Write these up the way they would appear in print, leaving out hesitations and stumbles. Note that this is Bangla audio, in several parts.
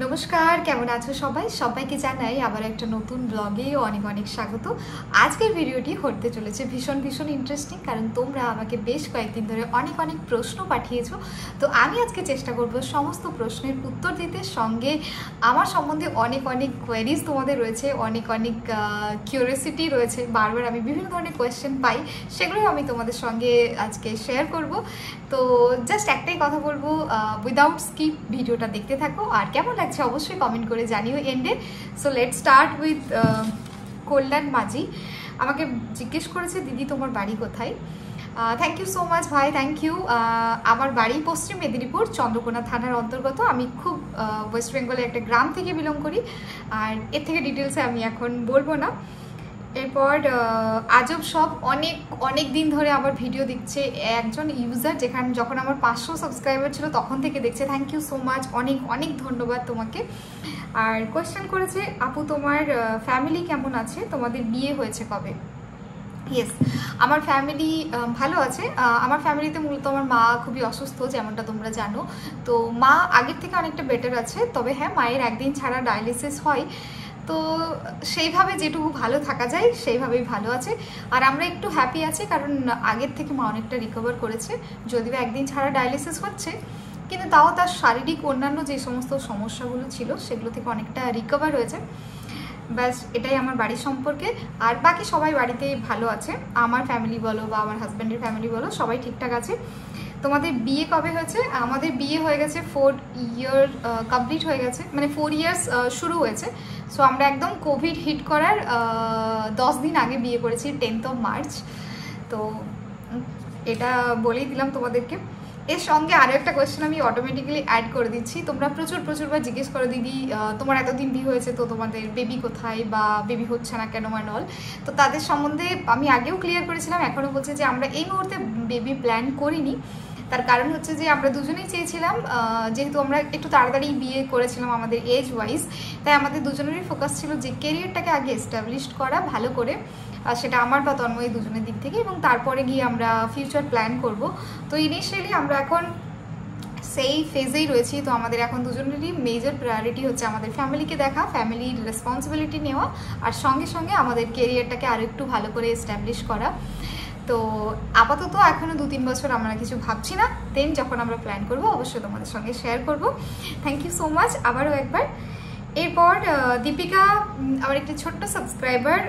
নমস্কার, কেমন আছো সবাই? সবাইকে জানাই আবার একটা নতুন ব্লগে অনেক অনেক স্বাগত। আজকের ভিডিওটি হতে চলেছে ভীষণ ভীষণ ইন্টারেস্টিং, কারণ তোমরা আমাকে বেশ কয়েকদিন ধরে অনেক অনেক প্রশ্ন পাঠিয়েছো। তো আমি আজকে চেষ্টা করব সমস্ত প্রশ্নের উত্তর দিতে, সঙ্গে আমার সম্বন্ধে অনেক অনেক কোয়েরিজ তোমাদের রয়েছে, অনেক অনেক কিউরিওসিটি রয়েছে। বারবার আমি বিভিন্ন ধরনের কোয়েশ্চেন পাই, সেগুলো আমি তোমাদের সঙ্গে আজকে শেয়ার করব। তো জাস্ট একটাই কথা বলবো, উইদাউট স্কিপ ভিডিওটা দেখতে থাকো, আর কেমন লাগছে অবশ্যই কমেন্ট করে জানিও এন্ডে। সো লেটস স্টার্ট উইথ কল্যাণ মাঝি। আমাকে জিজ্ঞেস করেছে, দিদি তোমার বাড়ি কোথায়? থ্যাংক ইউ সো মাচ ভাই, থ্যাংক ইউ। আমার বাড়ি পশ্চিম মেদিনীপুর, চন্দ্রকোনা থানার অন্তর্গত। আমি খুব ওয়েস্ট বেঙ্গলের একটা গ্রাম থেকে বিলং করি, আর এর থেকে ডিটেলসে আমি এখন বলবো না। এরপর আজব সব অনেক অনেক দিন ধরে আমার ভিডিও দেখছে একজন ইউজার, যখন আমার 500 সাবস্ক্রাইবার ছিল তখন থেকে দেখছে। থ্যাংক ইউ সো মাচ, অনেক অনেক ধন্যবাদ তোমাকে। আর কোয়েশ্চেন করেছে, আপু তোমার ফ্যামিলি কেমন আছে, তোমাদের বিয়ে হয়েছে কবে? ইয়েস, আমার ফ্যামিলি ভালো আছে। আমার ফ্যামিলিতে মূলত আমার মা খুবই অসুস্থ, যেমনটা তোমরা জানো। তো মা আগের থেকে অনেকটা বেটার আছে, তবে হ্যাঁ, মায়ের একদিন ছাড়া ডায়ালিসিস হয়। তো সেইভাবে যেটুকু ভালো থাকা যায় সেইভাবেই ভালো আছে। আর আমরা একটু হ্যাপি আছি, কারণ আগের থেকে মা অনেকটা রিকভার করেছে। যদিও একদিন ছাড়া ডায়ালিসিস হচ্ছে, কিন্তু তাও তার শারীরিক অন্যান্য যে সমস্ত সমস্যাগুলো ছিল সেগুলো থেকে অনেকটা রিকভার হয়েছে। ব্যাস, এটাই আমার বাড়ির সম্পর্কে। আর বাকি সবাই বাড়িতে ভালো আছে, আমার ফ্যামিলি বলো বা আমার হাজব্যান্ডের ফ্যামিলি বলো, সবাই ঠিকঠাক আছে। তোমাদের বিয়ে কবে হয়েছে? আমাদের বিয়ে হয়ে গেছে 4 ইয়ার কমপ্লিট হয়ে গেছে, মানে 4 ইয়ার্স শুরু হয়েছে। সো আমরা একদম কোভিড হিট করার 10 দিন আগে বিয়ে করেছি, 10th of March। তো এটা বলেই দিলাম তোমাদেরকে। এর সঙ্গে আরও একটা কোয়েশ্চেন আমি অটোমেটিক্যালি অ্যাড করে দিচ্ছি। তোমরা প্রচুরবার জিজ্ঞেস করো, দিদি তোমার এতদিন বিয়ে হয়েছে, তো তোমাদের বেবি কোথায় বা বেবি হচ্ছে না কেন অ্যান্ড অল। তো তাদের সম্বন্ধে আমি আগেও ক্লিয়ার করেছিলাম, এখনও বলছি যে আমরা এই মুহূর্তে বেবি প্ল্যান করিনি। তার কারণ হচ্ছে যে আমরা দুজনেই চেয়েছিলাম, যেহেতু আমরা একটু তাড়াতাড়ি বিয়ে করেছিলাম আমাদের এজ ওয়াইজ, তাই আমাদের দুজনেরই ফোকাস ছিল যে কেরিয়ারটাকে আগে এস্টাবলিশড করা ভালো করে, সেটা আমার বা তন্ময় দুজনের দিক থেকে, এবং তারপরে গিয়ে আমরা ফিউচার প্ল্যান করব। তো ইনিশিয়ালি আমরা এখন সেই ফেজেই রয়েছি। তো আমাদের এখন দুজনেরই মেজর প্রায়োরিটি হচ্ছে আমাদের ফ্যামিলিকে দেখা, ফ্যামিলির রেসপন্সিবিলিটি নেওয়া, আর সঙ্গে সঙ্গে আমাদের কেরিয়ারটাকে আরও একটু ভালো করে এস্টাবলিশ করা। তো আপাতত এখনও 2-3 বছর আমরা কিছু ভাবছি না, দেন যখন আমরা প্ল্যান করব অবশ্যই তোমাদের সঙ্গে শেয়ার করব। থ্যাংক ইউ সো মাচ আবারও একবার। এরপর দীপিকা, আমার একটি ছোট্ট সাবস্ক্রাইবার,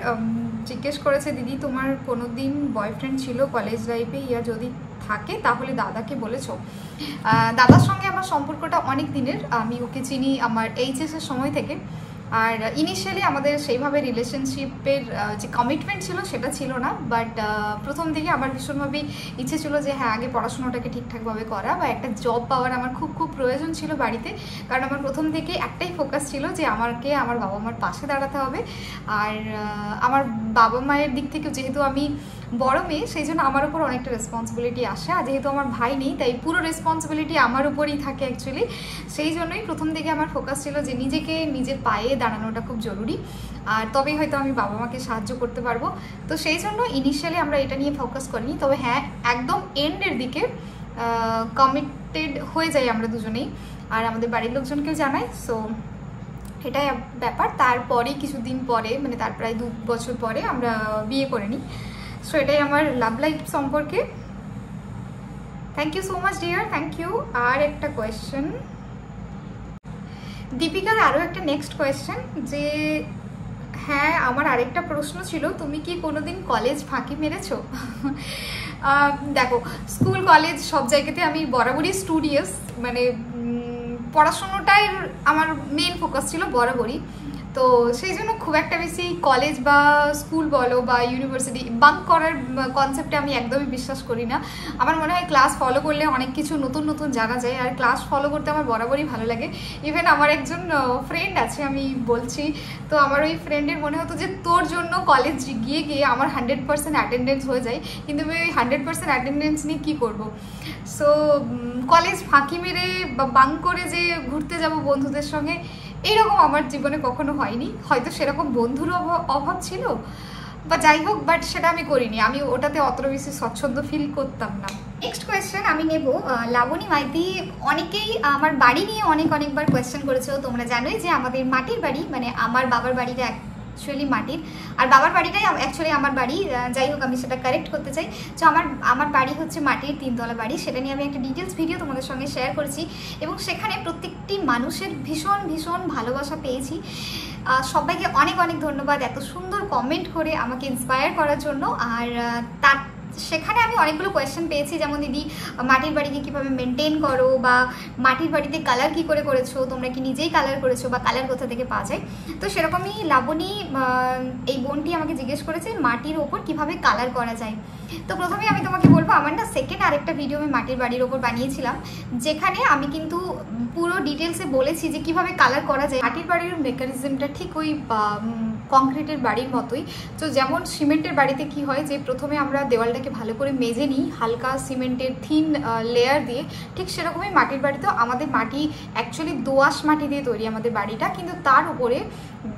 জিজ্ঞেস করেছে, দিদি তোমার কোনো দিন বয়ফ্রেন্ড ছিল কলেজ লাইফে, ইয়া যদি থাকে তাহলে দাদাকে বলেছো? দাদার সঙ্গে আমার সম্পর্কটা অনেক দিনের, আমি ওকে চিনি আমার এইচএসের সময় থেকে। আর ইনিশিয়ালি আমাদের সেইভাবে রিলেশনশিপের যে কমিটমেন্ট ছিল সেটা ছিল না, বাট প্রথম থেকে আমার ভীষণভাবেই ইচ্ছে ছিল যে হ্যাঁ, আগে পড়াশোনাটাকে ঠিকঠাকভাবে করা, বা একটা জব পাওয়ার আমার খুব খুব প্রয়োজন ছিল বাড়িতে। কারণ আমার প্রথম থেকে একটাই ফোকাস ছিল যে আমাকে আমার বাবা মার পাশে দাঁড়াতে হবে। আর আমার বাবা মায়ের দিক থেকে যেহেতু আমি বড় মেয়ে, সেই জন্য আমার উপর অনেকটা রেসপন্সিবিলিটি আসে, আর যেহেতু আমার ভাই নেই তাই পুরো রেসপন্সিবিলিটি আমার উপরই থাকে অ্যাকচুয়ালি। সেই জন্যই প্রথম থেকে আমার ফোকাস ছিল যে নিজেকে নিজের পায়ে দাঁড়ানোটা খুব জরুরি, আর তবেই হয়তো আমি বাবা মাকে সাহায্য করতে পারবো। তো সেই জন্য ইনিশিয়ালি আমরা এটা নিয়ে ফোকাস করিনি, তবে হ্যাঁ, একদম এন্ডের দিকে কমিটেড হয়ে যাই আমরা দুজনেই, আর আমাদের বাড়ির লোকজনকেও জানাই। সো এটাই ব্যাপার। তারপরে কিছুদিন পরে, মানে তার প্রায় 2 বছর পরে আমরা বিয়ে করে নিই। সো এটাই আমার লাভ লাইফ সম্পর্কে। Thank you so much dear, thank you. আর একটা কোয়েশ্চেন, দীপিকার আরও একটা নেক্সট কোয়েশ্চেন, যে হ্যাঁ, আমার আরেকটা প্রশ্ন ছিল, তুমি কি কোনোদিন কলেজ ফাঁকি মেরেছো? দেখো, স্কুল কলেজ সব জায়গাতে আমি বরাবরই স্টুডিয়াস, মানে পড়াশোনাটাই আমার মেন ফোকাস ছিল বরাবরই। তো সেই জন্য খুব একটা বেশি কলেজ বা স্কুল বলো বা ইউনিভার্সিটি বাঙ্ক করার কনসেপ্টে আমি একদমই বিশ্বাস করি না। আমার মনে হয় ক্লাস ফলো করলে অনেক কিছু নতুন নতুন জানা যায়, আর ক্লাস ফলো করতে আমার বরাবরই ভালো লাগে। ইভেন আমার একজন ফ্রেন্ড আছে, আমি বলছি, তো আমার ওই ফ্রেন্ডের মনে হতো যে তোর জন্য কলেজ গিয়ে গিয়ে আমার 100% অ্যাটেন্ডেন্স হয়ে যায়, কিন্তু আমি ওই 100% অ্যাটেন্ডেন্স নিয়ে কী করবো? সো কলেজ ফাঁকি মেরে বা বাঙ্ক করে যে ঘুরতে যাব বন্ধুদের সঙ্গে, এইরকম আমার জীবনে কখনো হয়নি। হয়তো সেরকম বন্ধুর অভাব ছিল বা যাই হোক, বাট সেটা আমি করিনি, আমি ওটাতে অত বেশি স্বচ্ছন্দ ফিল করতাম না। নেক্সট কোয়েশ্চেন আমি নেব লাবণী মাইতি। অনেকেই আমার বাড়ি নিয়ে অনেকবার কোয়েশ্চেন করেছো। তোমরা জানোই যে আমাদের মাটির বাড়ি, মানে আমার বাবার বাড়িটা অ্যাকচুয়ালি মাটির, আর বাবার বাড়িটাই অ্যাকচুয়ালি আমার বাড়ি। যাই হোক, আমি সেটা কারেক্ট করতে চাই। তো আমার বাড়ি হচ্ছে মাটির 3 তলা বাড়ি। সেটা নিয়ে আমি একটা ডিটেলস ভিডিও তোমাদের সঙ্গে শেয়ার করেছি এবং সেখানে প্রত্যেকটি মানুষের ভীষণ ভালোবাসা পেয়েছি। সবাইকে অনেক ধন্যবাদ এত সুন্দর কমেন্ট করে আমাকে ইন্সপায়ার করার জন্য। আর তার সেখানে আমি অনেকগুলো কোয়েশ্চেন পেয়েছি, যেমন দিদি মাটির বাড়িকে কীভাবে মেনটেন করো, বা মাটির বাড়িতে কালার কী করে করেছো, তোমরা কি নিজেই কালার করেছো, বা কালার কোথা থেকে পাওয়া যায়। তো সেরকমই লাবণী এই বোনটি আমাকে জিজ্ঞেস করেছে মাটির ওপর কিভাবে কালার করা যায়। তো প্রথমে আমি তোমাকে বলবো, আমার না সেকেন্ড আরেকটা ভিডিও আমি মাটির বাড়ির ওপর বানিয়েছিলাম, যেখানে আমি কিন্তু পুরো ডিটেলসে বলেছি যে কিভাবে কালার করা যায়। মাটির বাড়ির মেকানিজমটা ঠিক ওই কংক্রিটের বাড়ির মতোই। তো যেমন সিমেন্টের বাড়িতে কি হয় যে প্রথমে আমরা দেওয়ালটাকে ভালো করে মেজে নিই হালকা সিমেন্টের থিন লেয়ার দিয়ে, ঠিক সেরকমই মাটির বাড়িতেও আমাদের মাটি অ্যাকচুয়ালি দোআঁশ মাটি দিয়ে তৈরি আমাদের বাড়িটা, কিন্তু তার উপরে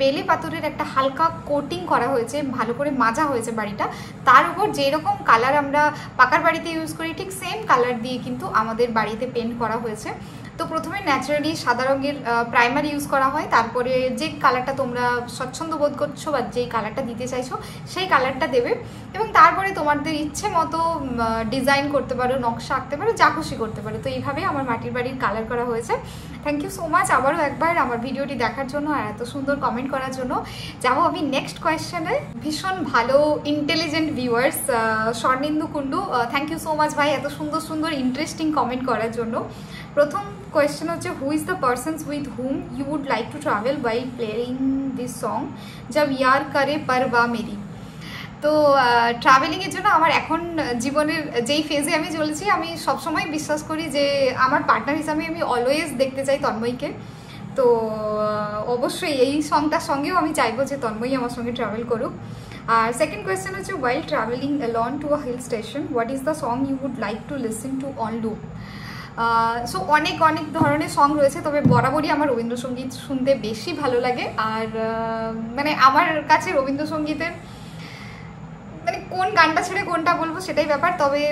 বেলে পাথরের একটা হালকা কোটিং করা হয়েছে, ভালো করে মাজা হয়েছে বাড়িটা। তার উপর যেরকম কালার আমরা পাকার বাড়িতে ইউজ করি ঠিক সেম কালার দিয়ে কিন্তু আমাদের বাড়িতে পেন্ট করা হয়েছে। তো প্রথমে ন্যাচারালি সাদা রঙের প্রাইমার ইউজ করা হয়, তারপরে যে কালারটা তোমরা স্বচ্ছন্দ বোধ করছো বা যেই কালারটা দিতে চাইছো সেই কালারটা দেবে, এবং তারপরে তোমাদের ইচ্ছে মতো ডিজাইন করতে পারো, নকশা আঁকতে পারো, যা খুশি করতে পারো। তো এইভাবেই আমার মাটির বাড়ির কালার করা হয়েছে। থ্যাংক ইউ সো মাচ আবারও একবার আমার ভিডিওটি দেখার জন্য আর এত সুন্দর কমেন্ট করার জন্য। যাবো আমি নেক্সট কোয়েশ্চেনে। ভীষণ ভালো intelligent viewers Swarnendu Kundu, thank you so much ভাই এত সুন্দর ইন্টারেস্টিং কমেন্ট করার জন্য। প্রথম কোয়েশ্চেন হচ্ছে, who is the persons with whom you would like to travel while playing this song জব ইয়ার করে পরবা মেরি। তো ট্রাভেলিংয়ের জন্য আমার এখন জীবনের যেই ফেজে আমি চলেছি, আমি সবসময় বিশ্বাস করি যে আমার পার্টনার হিসাবে আমি অলওয়েজ দেখতে চাই তন্ময়কে। তো অবশ্যই এই সংটার সঙ্গেও আমি চাইবো যে তন্ময়ী আমার সঙ্গে ট্রাভেল করুক। আর সেকেন্ড কোয়েশ্চেন হচ্ছে, while travelling alone to a hill station what is the song you would like to listen to on loop. So অনেক ধরনের সং রয়েছে, তবে বরাবরই আমার রবীন্দ্রসঙ্গীত শুনতে বেশি ভালো লাগে। আর মানে আমার কাছে রবীন্দ্রসঙ্গীতের মানে কোন গানটা ছেড়ে কোনটা বলবো সেটাই ব্যাপার। তবে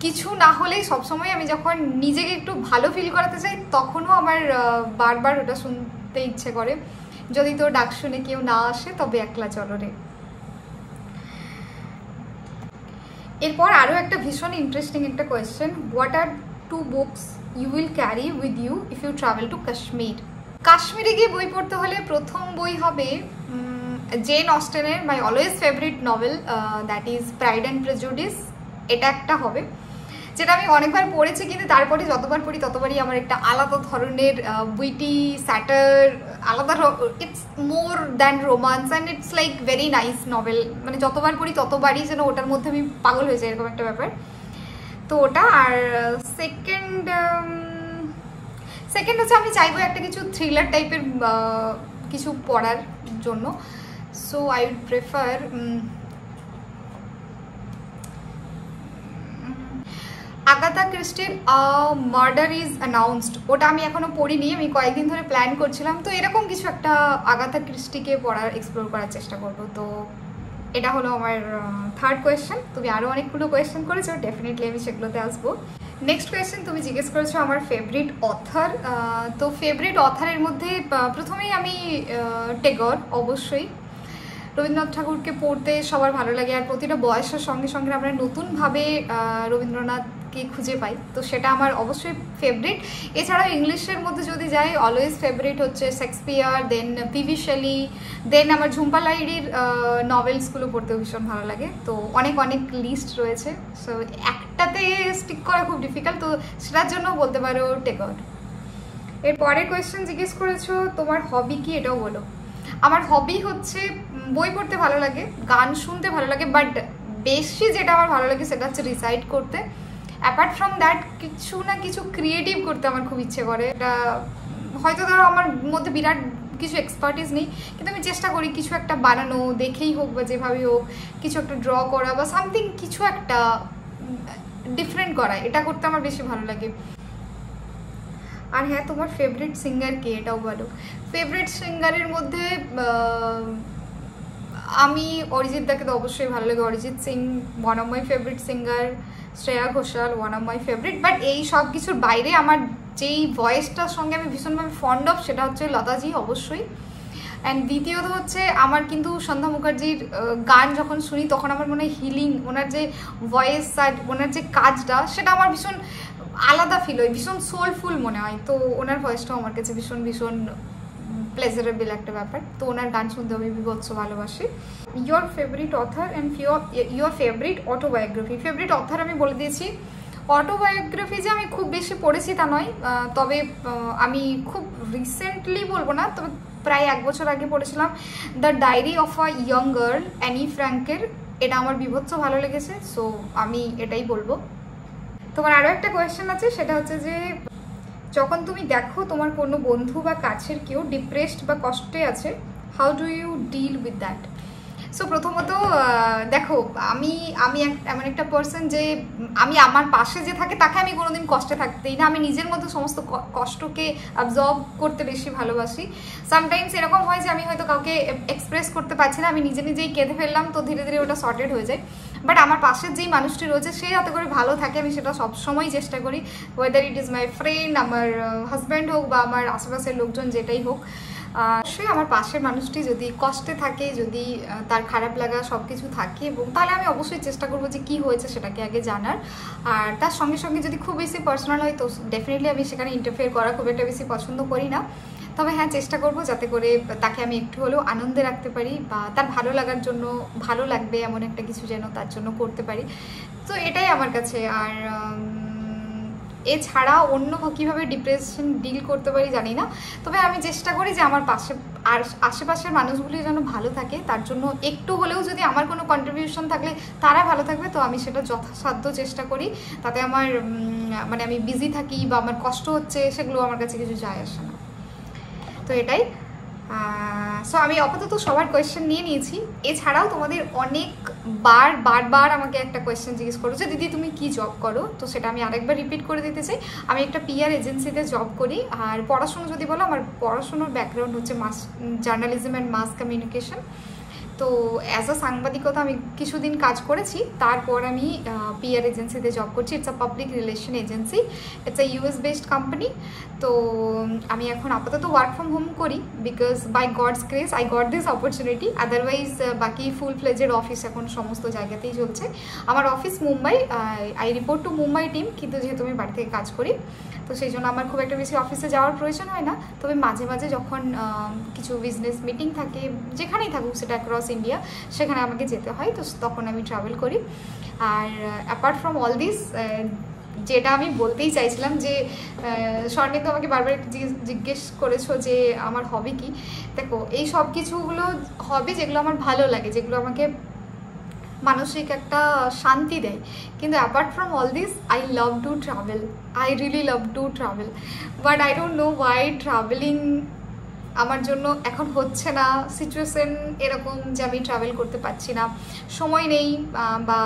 কিছু না হলেই সবসময় আমি যখন নিজেকে একটু ভালো ফিল করাতে চাই তখনও আমার বারবার ওটা শুনতে ইচ্ছে করে। যদি তোর ডাক শুনে কেউ না আসে তবে একলা চলো রে। এরপর আরও একটা ভীষণ ইন্টারেস্টিং একটা question, what are 2 books you will carry with you if you travel to Kashmir. কাশ্মীরে গিয়ে বই পড়তে হলে প্রথম বই হবে জেন অস্টেনের my always favourite novel, that is pride and prejudice. এটা একটা হবে যেটা আমি অনেকবার পড়েছি, কিন্তু তারপরে যতবার পড়ি ততবারই আমার একটা আলাদা ধরনের উইটি স্যাটার, আলাদা, it's more than romance and it's like very nice novel. মানে যতবার পড়ি ততবারই যেন ওটার মধ্যে আমি পাগল হয়ে যাই, এরকম একটা ব্যাপার। তো ওটা। আর সেকেন্ড হচ্ছে আমি চাইবো একটা কিছু থ্রিলার টাইপের কিছু পড়ার জন্য। So I would prefer Agatha ক্রিস্টির মার্ডার ইজ অ্যানাউন্সড। ওটা আমি এখনো পড়িনি, আমি কয়েকদিন ধরে প্ল্যান করছিলাম। তো এরকম কিছু একটা আগাথা ক্রিস্টিকে পড়ার এক্সপ্লোর করার চেষ্টা করবো। তো এটা হলো আমার থার্ড কোয়েশ্চেন। তুমি আরও অনেকগুলো কোয়েশ্চেন করেছো, ডেফিনেটলি আমি সেগুলোতে আসবো। নেক্সট কোয়েশ্চেন তুমি জিজ্ঞেস করেছো আমার ফেভারিট অথর। তো ফেভারিট অথরের মধ্যে প্রথমেই আমি টেগর, অবশ্যই রবীন্দ্রনাথ ঠাকুরকে পড়তে সবার ভালো লাগে। আর প্রতিটা বয়সের সঙ্গে সঙ্গে আমরা নতুনভাবে রবীন্দ্রনাথকে খুঁজে পাই, তো সেটা আমার অবশ্যই ফেভারিট। এছাড়াও ইংলিশের মধ্যে যদি যাই, অলওয়েজ ফেভারিট হচ্ছে শেক্সপিয়ার, দেন পিভি শেলি, দেন আমার ঝুম্পা লাহিড়ির নভেলসগুলো পড়তেও ভীষণ ভালো লাগে। তো অনেক লিস্ট রয়েছে, সো একটাতে স্টিক করা খুব ডিফিকাল্ট, তো সেটার জন্য বলতে পারো টেগর। এর পরের কোয়েশ্চেন জিজ্ঞেস করেছো তোমার হবি কি, এটাও বলো। আমার হবি হচ্ছে বই পড়তে ভালো লাগে, গান শুনতে ভালো লাগে, বাট বেশি যেটা আমার ভালো লাগে সেটা হচ্ছে রিসাইট করতে। অ্যাপার্ট ফ্রম দ্যাট কিছু না কিছু ক্রিয়েটিভ করতে আমার খুব ইচ্ছে করে। এটা হয়তো ধরো আমার মধ্যে বিরাট কিছু এক্সপার্টিস নেই, কিন্তু আমি চেষ্টা করি কিছু একটা বানানো, দেখেই হোক বা যেভাবেই হোক, কিছু একটা ড্র করা বা সামথিং কিছু একটা ডিফারেন্ট করা, এটা করতে আমার বেশি ভালো লাগে। আর হ্যাঁ, তোমার ফেভারিট সিঙ্গার কে, এটাও বলো। ফেভারিট সিঙ্গারের মধ্যে আমি অরিজিৎ দাকে তো অবশ্যই ভালো লাগে। Arijit Singh one of my favourite singer. Shreya Ghoshal one of my favourite. But এই সব কিছুর বাইরে আমার যেই ভয়েসটার সঙ্গে আমি ভীষণভাবে ফন্ড অফ সেটা হচ্ছে লতাজি অবশ্যই। অ্যান্ড দ্বিতীয়ত হচ্ছে আমার কিন্তু সন্ধ্যা মুখার্জির গান যখন শুনি তখন আমার মনে হয় হিলিং, ওনার যে ভয়েস আর ওনার যে কাজটা সেটা আমার ভীষণ আলাদা ফিল হয়, ভীষণ সোলফুল মনে হয়। তো ওনার ভয়েসটাও আমার কাছে ভীষণ ভীষণ প্লেজারেবল একটা ব্যাপার। তো ওনার গান শুনতে আমি বিভৎস ভালোবাসি। Your favourite other and your favourite autobiography. Favourite other আমি বলে দিয়েছি। অটোবায়োগ্রাফি যে আমি খুব বেশি পড়েছি তা নয়, তবে আমি খুব রিসেন্টলি বলবো না, তবে প্রায় 1 বছর আগে পড়েছিলাম the diary of a young girl, Anne ফ্র্যাঙ্কের। এটা আমার বিভৎস ভালো লেগেছে, সো আমি এটাই বলবো। তোমার আরও একটা কোয়েশ্চেন আছে, সেটা হচ্ছে যে যখন তুমি দেখো তোমার কোনো বন্ধু বা কাছের কেউ ডিপ্রেসড বা কষ্টে আছে, how do you deal with that? So প্রথমত দেখো, আমি এমন একটা পার্সন যে আমি আমার পাশে যে থাকে তাকে আমি কোনোদিন কষ্টে থাকতেই না। আমি নিজের মধ্যে সমস্ত কষ্টকে অ্যাবজর্ব করতে বেশি ভালোবাসি। সামটাইমস এরকম হয় যে আমি হয়তো কাউকে এক্সপ্রেস করতে পারছি না, আমি নিজে নিজেই কেঁদে ফেললাম, তো ধীরে ধীরে ওটা সর্টেড হয়ে যায়। বাট আমার পাশের যেই মানুষটি রয়েছে সে যাতে করে ভালো থাকে আমি সেটা সবসময় চেষ্টা করি, weather it is my friend, আমার হাজব্যান্ড হোক বা আমার আশেপাশের লোকজন যেটাই হোক। অবশ্যই আমার পাশের মানুষটি যদি কষ্টে থাকে, যদি তার খারাপ লাগা সব কিছু থাকে, এবং তাহলে আমি অবশ্যই চেষ্টা করবো যে কী হয়েছে সেটাকে আগে জানার। আর তার সঙ্গে সঙ্গে যদি খুব বেশি পার্সোনাল হয় তো ডেফিনেটলি আমি সেখানে ইন্টারফেয়ার করা খুব একটা বেশি পছন্দ করি না। তবে হ্যাঁ, চেষ্টা করবো যাতে করে তাকে আমি একটু হলেও আনন্দে রাখতে পারি, বা তার ভালো লাগার জন্য, ভালো লাগবে এমন একটা কিছু যেন তার জন্য করতে পারি। তো এটাই আমার কাছে। আর এছাড়া অন্য কীভাবে ডিপ্রেশন ডিল করতে পারি জানি না, তবে আমি চেষ্টা করি যে আমার পাশে আর আশেপাশের মানুষগুলি যেন ভালো থাকে, তার জন্য একটু হলেও যদি আমার কোনো কন্ট্রিবিউশন থাকলে তারা ভালো থাকবে, তো আমি সেটা যথাসাধ্য চেষ্টা করি। তাতে আমার মানে আমি বিজি থাকি বা আমার কষ্ট হচ্ছে সেগুলো আমার কাছে কিছু যায় আসে না। তো এটাই। সো আমি আপাতত সবার কোয়েশ্চেন নিয়ে নিয়েছি। এছাড়াও তোমাদের বারবার আমাকে একটা কোয়েশ্চেন জিজ্ঞেস করো যে দিদি তুমি কি জব করো, তো সেটা আমি আরেকবার রিপিট করে দিতে চাই। আমি একটা PR এজেন্সিতে জব করি। আর পড়াশুনো যদি বলো, আমার পড়াশুনোর ব্যাকগ্রাউন্ড হচ্ছে জার্নালিজম অ্যান্ড মাস কমিউনিকেশন। তো অ্যাজ আ সাংবাদিকতা আমি কিছুদিন কাজ করেছি, তারপর আমি PR এজেন্সিতে জব করছি। It's a public relation agency, it's a US based company. তো আমি এখন আপাতত ওয়ার্ক ফ্রম হোম করি, because by God's grace I got this opportunity. Otherwise বাকি ফুল ফ্লেজেড অফিস এখন সমস্ত জায়গাতেই চলছে। আমার office Mumbai, I report to Mumbai team, কিন্তু যেহেতু আমি বাড়ি থেকে কাজ করি তো সেই জন্য আমার খুব একটা বেশি অফিসে যাওয়ার প্রয়োজন হয় না। তবে মাঝে মাঝে যখন কিছু বিজনেস মিটিং থাকে, যেখানেই থাকুক সেটা অ্যাক্রস ইন্ডিয়া, সেখানে আমাকে যেতে হয়, তো তখন আমি ট্রাভেল করি। আর অ্যাপার্ট ফ্রম অল দিস, যেটা আমি বলতেই চাইছিলাম যে স্বর্ণে তো আমাকে বারবার জিজ্ঞেস করেছো যে আমার হবি কি। দেখো, এই সব কিছুগুলো হবি যেগুলো আমার ভালো লাগে, যেগুলো আমাকে মানসিক একটা শান্তি দেয়। কিন্তু apart from all this, I love to travel, I really love to travel. But I don't know Y travelling আমার জন্য এখন হচ্ছে না। সিচুয়েশন এরকম যে আমি ট্রাভেল করতে পারছি না, সময় নেই, বা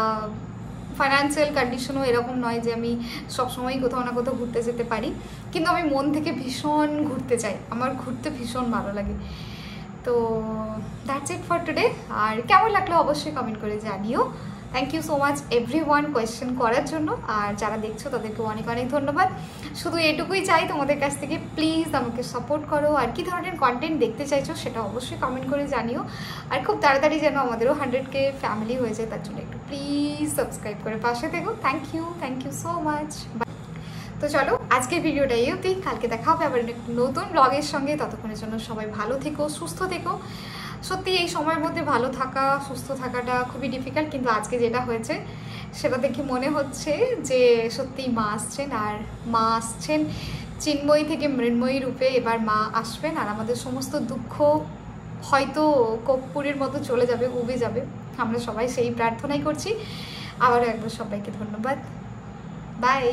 ফাইন্যান্সিয়াল কন্ডিশনও এরকম নয় যে আমি সবসময়ই কোথাও না কোথাও ঘুরতে যেতে পারি। কিন্তু আমি মন থেকে ভীষণ ঘুরতে চাই, আমার ঘুরতে ভীষণ ভালো লাগে। তো দ্যাটস ইট ফর টুডে। আর কেমন লাগলো অবশ্যই কমেন্ট করে জানিও। Thank you so much everyone question করার জন্য। আর যারা দেখছো তাদেরকে অনেক অনেক ধন্যবাদ। শুধু এটুকুই চাই তোমাদের কাছ থেকে, প্লিজ আমাকে সাপোর্ট করো। আর কি ধরনের কন্টেন্ট দেখতে চাইছো সেটা অবশ্যই কমেন্ট করে জানিও। আর খুব তাড়াতাড়ি যেন আমাদেরও 100K ফ্যামিলি হয়ে যায়, তার জন্য একটু প্লিজ সাবস্ক্রাইব করে পাশে থেকো। Thank you so much. তো চলো, আজকের ভিডিওটা এই অবধি। কালকে দেখা হবে আবার একটা নতুন ব্লগের সঙ্গে। ততক্ষণের জন্য সবাই ভালো থেকো, সুস্থ থেকো। সত্যি এই সময়ের মধ্যে ভালো থাকা, সুস্থ থাকাটা খুবই ডিফিকাল্ট, কিন্তু আজকে যেটা হয়েছে সেটা দেখে মনে হচ্ছে যে সত্যিই মা আসছেন। আর মা আসছেন চিন্ময়ী থেকে মৃন্ময়ী রূপে। এবার মা আসবেন আর আমাদের সমস্ত দুঃখ হয়তো কর্পূরের মতো চলে যাবে, উবে যাবে। আমরা সবাই সেই প্রার্থনাই করছি। আবারও একবার সবাইকে ধন্যবাদ। বাই।